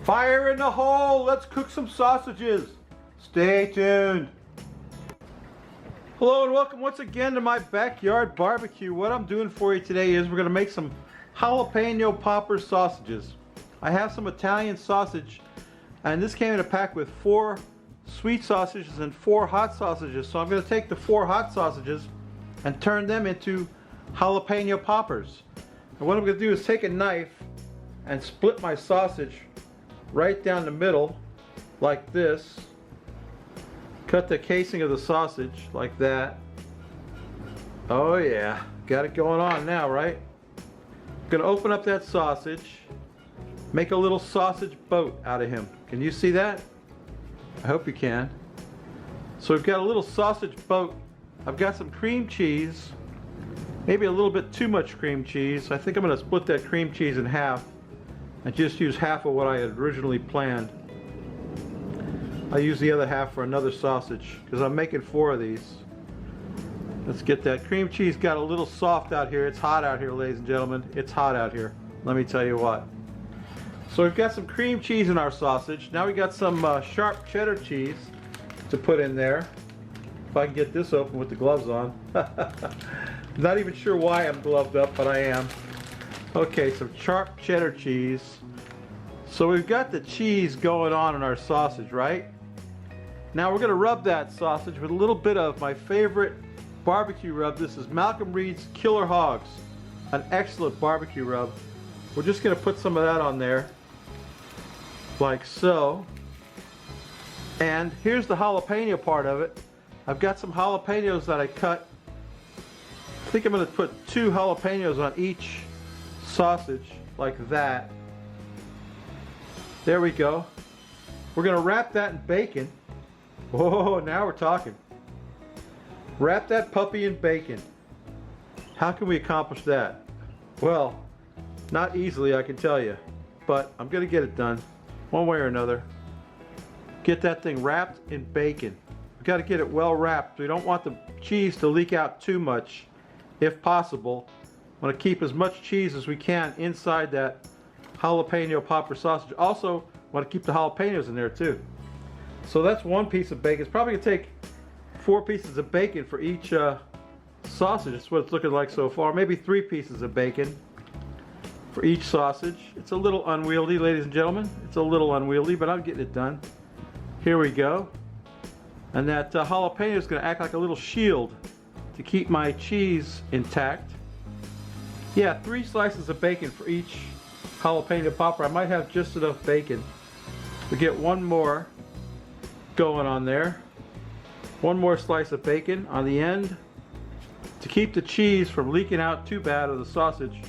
Fire in the hole! Let's cook some sausages! Stay tuned! Hello and welcome once again to my backyard barbecue. What I'm doing for you today is we're going to make some jalapeno popper sausages. I have some Italian sausage, and this came in a pack with 4 sweet sausages and 4 hot sausages. So I'm going to take the 4 hot sausages and turn them into jalapeno poppers. And what I'm going to do is take a knife and split my sausage right down the middle like this. Cut the casing of the sausage like that. Oh yeah, got it going on now, right? I'm gonna open up that sausage, make a little sausage boat out of him. Can you see that? I hope you can. So we've got a little sausage boat. I've got some cream cheese, maybe a little bit too much cream cheese. I think I'm gonna split that cream cheese in half and just use half of what I had originally planned. I'll use the other half for another sausage because I'm making 4 of these. Let's get that cream cheese got a little soft out here. It's hot out here, ladies and gentlemen. It's hot out here. Let me tell you what. So we've got some cream cheese in our sausage. Now we got some sharp cheddar cheese to put in there. If I can get this open with the gloves on. Not even sure why I'm gloved up, but I am. Okay, some sharp cheddar cheese. So we've got the cheese going on in our sausage, right? Now we're going to rub that sausage with a little bit of my favorite barbecue rub. This is Malcolm Reed's Killer Hogs, an excellent barbecue rub. We're just going to put some of that on there, like so. And here's the jalapeno part of it. I've got some jalapenos that I cut. I think I'm going to put 2 jalapenos on each sausage, like that. There we go. We're going to wrap that in bacon. Whoa, now we're talking. Wrap that puppy in bacon. How can we accomplish that? Well, not easily, I can tell you. But I'm going to get it done, one way or another. Get that thing wrapped in bacon. We've got to get it well wrapped. We don't want the cheese to leak out too much, if possible. I want to keep as much cheese as we can inside that jalapeno popper sausage. Also, want to keep the jalapenos in there too. So that's 1 piece of bacon. It's probably going to take 4 pieces of bacon for each sausage. That's what it's looking like so far. Maybe 3 pieces of bacon for each sausage. It's a little unwieldy, ladies and gentlemen. It's a little unwieldy, but I'm getting it done. Here we go. And that jalapeno is going to act like a little shield to keep my cheese intact. Yeah, 3 slices of bacon for each jalapeno popper. I might have just enough bacon to get 1 more going on there. 1 more slice of bacon on the end to keep the cheese from leaking out too bad of the sausage.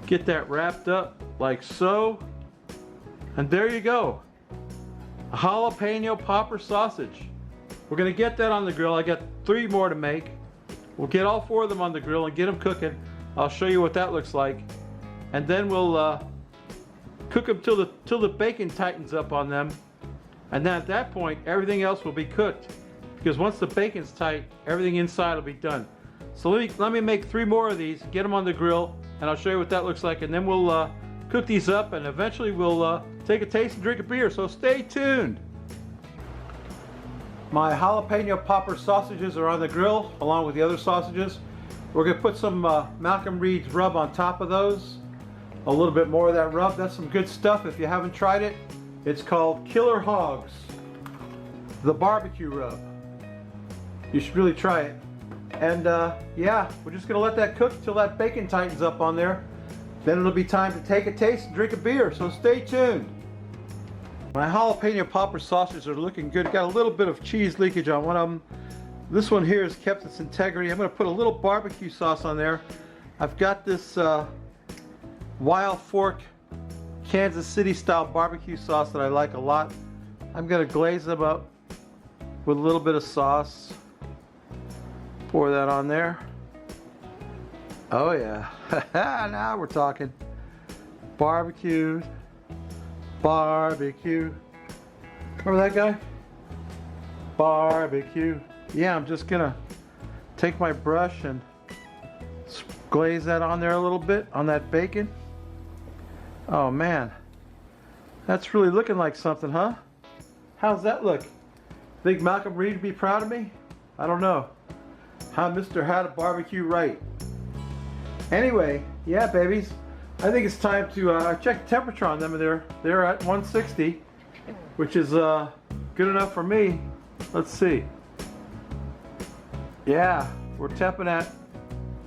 Get that wrapped up like so, and there you go, a jalapeno popper sausage. We're gonna get that on the grill. I got 3 more to make. We'll get all 4 of them on the grill and get them cooking. I'll show you what that looks like. And then we'll cook them till the bacon tightens up on them. And then at that point, everything else will be cooked. Because once the bacon's tight, everything inside will be done. So let me make 3 more of these, get them on the grill, and I'll show you what that looks like. And then we'll cook these up, and eventually we'll take a taste and drink a beer. So stay tuned. My jalapeno popper sausages are on the grill, along with the other sausages. We're going to put some Malcolm Reed's rub on top of those. A little bit more of that rub. That's some good stuff. If you haven't tried it, it's called Killer Hogs, the barbecue rub. You should really try it. And yeah, we're just going to let that cook till that bacon tightens up on there. Then it'll be time to take a taste and drink a beer, so stay tuned. My jalapeno popper sausages are looking good. Got a little bit of cheese leakage on one of them. This one here has kept its integrity. I'm going to put a little barbecue sauce on there. I've got this Wild Fork Kansas City style barbecue sauce that I like a lot. I'm going to glaze them up with a little bit of sauce. Pour that on there. Oh yeah. Now we're talking. Barbecue. Barbecue. Remember that guy? Barbecue. Yeah, I'm just gonna take my brush and glaze that on there a little bit on that bacon. Oh man, That's really looking like something, huh? How's that look? Think Malcolm Reed would be proud of me? I don't know. How Mr. How to Barbecue Right. Anyway, yeah, babies. I think it's time to check the temperature on them. They're at 160, which is good enough for me. Let's see. Yeah, we're temping at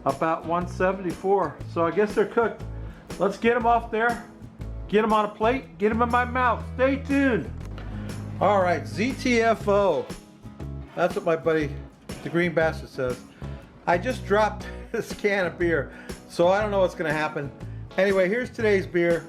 about 174. So I guess they're cooked. Let's get them off there. Get them on a plate. Get them in my mouth. Stay tuned. All right, ZTFO. That's what my buddy, the Green Bastard, says. I just dropped this can of beer, so I don't know what's going to happen. Anyway, here's today's beer.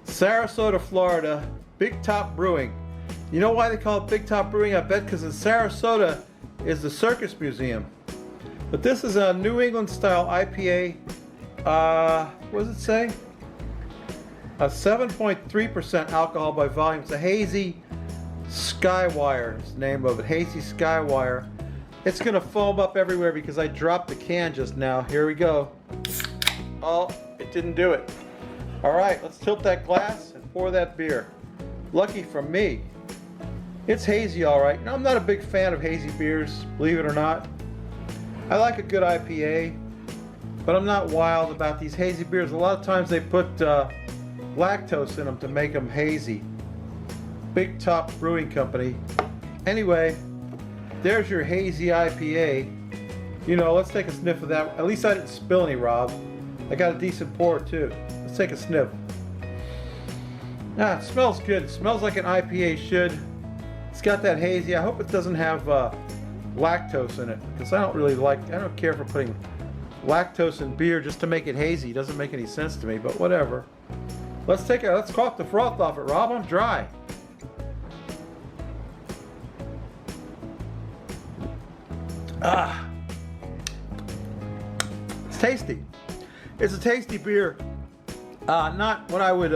Sarasota, Florida, Big Top Brewing. You know why they call it Big Top Brewing? I bet because in Sarasota is the Circus Museum. But this is a New England style IPA. What does it say? A 7.3% alcohol by volume. It's a hazy Skywire is the name of it. Hazy Skywire. It's gonna foam up everywhere because I dropped the can just now. Here we go. Oh, it didn't do it. All right, let's tilt that glass and pour that beer. Lucky for me. It's hazy, all right. Now, I'm not a big fan of hazy beers, believe it or not. I like a good IPA, but I'm not wild about these hazy beers. A lot of times they put lactose in them to make them hazy. Big Top Brewing Company. Anyway, there's your hazy IPA. You know, let's take a sniff of that. At least I didn't spill any, Rob. I got a decent pour too. Let's take a sniff. Ah, it smells good. It smells like an IPA should. It's got that hazy. I hope it doesn't have lactose in it, because I don't care for putting lactose in beer just to make it hazy. It doesn't make any sense to me, but whatever. Let's cough the froth off it, Rob. I'm dry. Ah, it's tasty. It's a tasty beer. Not what I would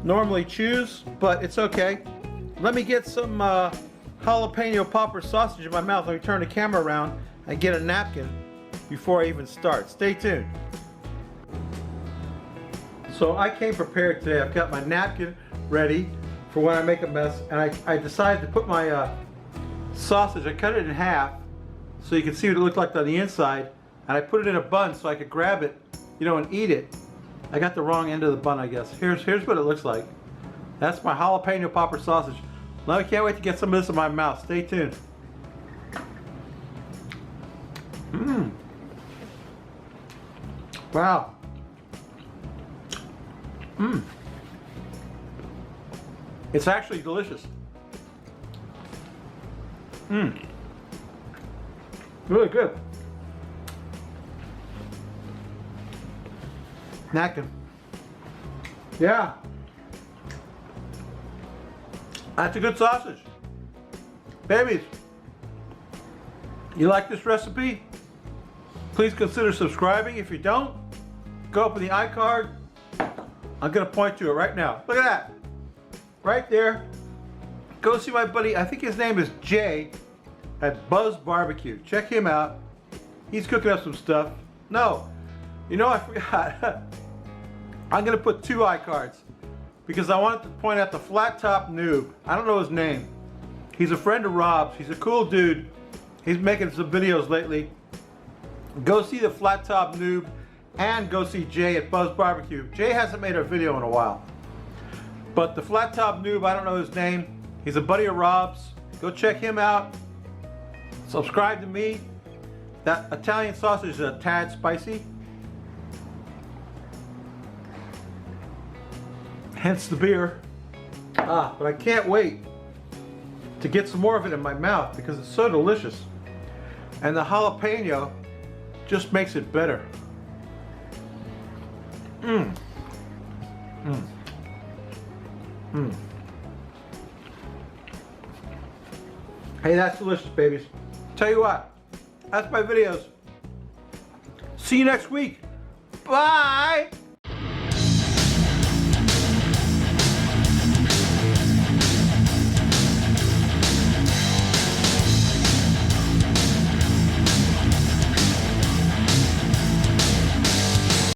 normally choose, but it's okay. Let me get some jalapeno popper sausage in my mouth. Let me turn the camera around and get a napkin before I even start. Stay tuned. So I came prepared today. I've got my napkin ready for when I make a mess, and I decided to put my sausage, I cut it in half so you can see what it looked like on the inside, and I put it in a bun so I could grab it, you know, and eat it. I got the wrong end of the bun, I guess. Here's what it looks like. That's my jalapeno popper sausage. I can't wait to get some of this in my mouth. Stay tuned. Mmm. Wow. Mmm. It's actually delicious. Mmm. Really good. Napkin. Yeah. That's a good sausage. Babies, you like this recipe? Please consider subscribing. If you don't, go up in the iCard. I'm gonna point to it right now. Look at that. Right there. Go see my buddy, I think his name is Jay, at Buzz Barbecue. Check him out. He's cooking up some stuff. No, you know, I forgot. I'm gonna put 2 iCards because I wanted to point out the Flat Top Noob. I don't know his name. He's a friend of Rob's. He's a cool dude. He's making some videos lately. Go see the Flat Top Noob and go see Jay at Buzz Barbecue. Jay hasn't made a video in a while. But the Flat Top Noob, I don't know his name. He's a buddy of Rob's. Go check him out. Subscribe to me. That Italian sausage is a tad spicy. Hence the beer. But I can't wait to get some more of it in my mouth because it's so delicious. And the jalapeno just makes it better. Mmm. Mmm. Mmm. Hey, that's delicious, babies. Tell you what, that's my videos. See you next week. Bye.